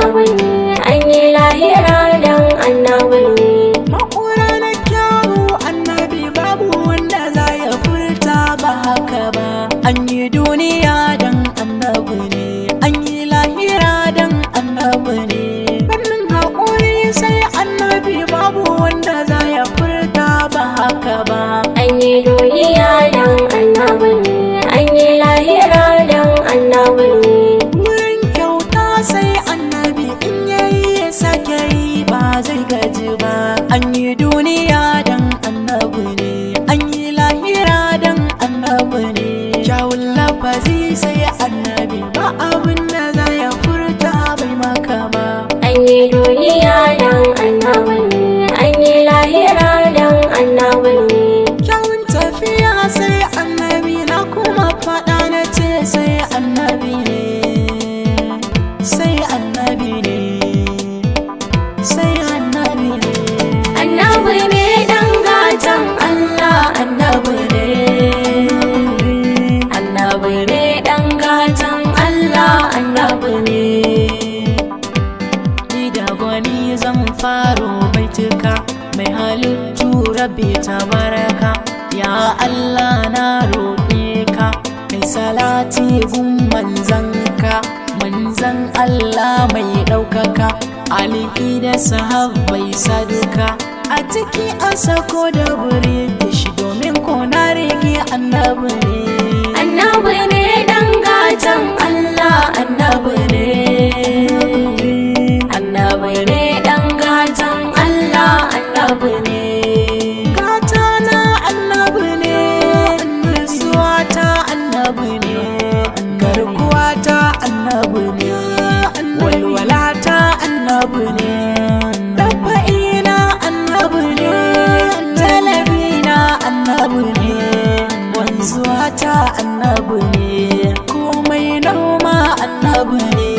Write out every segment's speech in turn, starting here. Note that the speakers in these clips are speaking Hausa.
annabi ne, an yi lahira dan annabi ne. Makura na kyawu annabi babu wanda za ya furta ba haka ba. An yi duniya dan annabi ne, an yi lahira dan annabi ne. Fannin haƙuri sai annabi babu wanda za ya furta ba haka ba. An yi duniya dan annabi ne, an yi lahira dan annabi ne. Wurin kyauta sai annabi in yayi ya sake yi ba zai gaji ba. An yi duniya dan annabi ne, an yi lahira dan annabi ne. Kyawun lafazi sai annabi ba abin da za ya furta bai maka ba. An yi duniya dan annabi ne, an yi lahira dan annabi ne. Kyawun tafiya sai annabi na kuma faɗa na ce sai annabi ne, sai annabi ne, sai annabi ne. Annabi ne dan gatan Allah, annabi ne. Annabi ne dan gatan Allah, annabi ne. Ni da gwani zan faro baituka mai halittu rabbi tabaraka. Ya Allah na roƙe ka kai salati gun manzanka, manzan Allah mai ɗaukaka. Alihi da sahabbai saduka a ciki an sako da British domin ko na rage annabi ne. Annabi ne dan gatan Allah, annabi ne. Annabi ne dan gatan Allah, annabi ne. Gata na annabi ne, nutsuwa ta annabi ne, garkuwa ta annabi ne, walwala ta annabi ne, dabba'ina annabi ne, talabina annabi ne, wanzuwa ta annabi ne, komai noma annabi ne,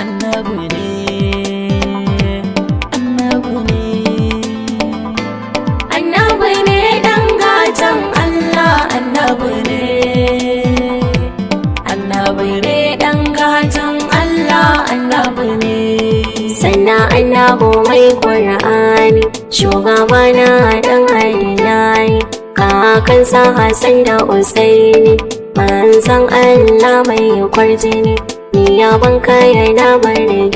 annabi ne, annabi ne. Annabi ne dan gatan Allah, annabi ne. Annabi ne dan gatan Allah, annabi ne. Sannan annabi mai Qur'ani, shugabana dan Adilani, kakansa Hassan da Usaini, manzon Allah mai kwarjini, ni yaban ka yana barge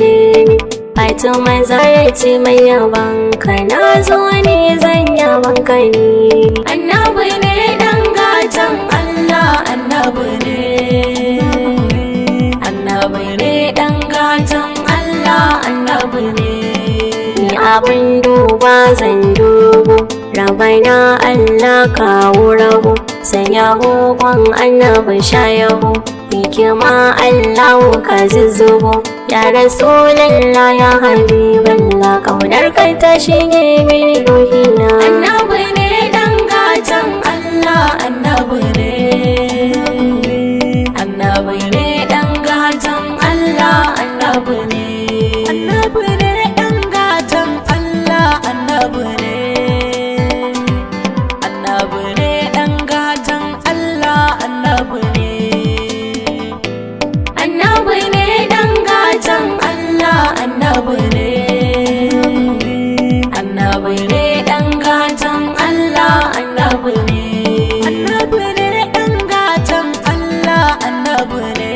ni. Fatima Zarati mai yaban ka, na zo ne zan yaban ka ni. Annabi ne dan gatan Allah, annabi ne. Annabi ne dan gatan Allah, annabi ne. Ni abin duba zan dubo, rabana Allah kawo rabo, sanya hukun annabi shayahu, hikima Allah ka zuzzubo. Ya Rasulallah ya Habiballah, kaunar kai ta shige mini ruhina. Annabi ne dan gatan Allah, annabi ne. Annabi ne dan gatan Allah, annabi ne. Annabi ne ɗan gatan Allah, annabi ne. Annabi ne ɗan gatan Allah, annabi ne. Annabi ne dan gatan Allah, annabi ne. Annabi ne dan gatan Allah, annabi ne. Annabi ne ɗan gatan Allah, annabi ne.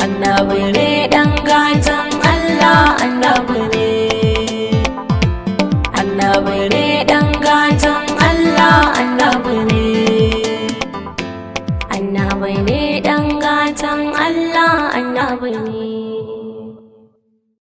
Annabi ne dan gatan Allah, annabi ne. Annabi ne dan gatan Allah, annabi ne. Annabi ne dan gatan Allah, annabi ne.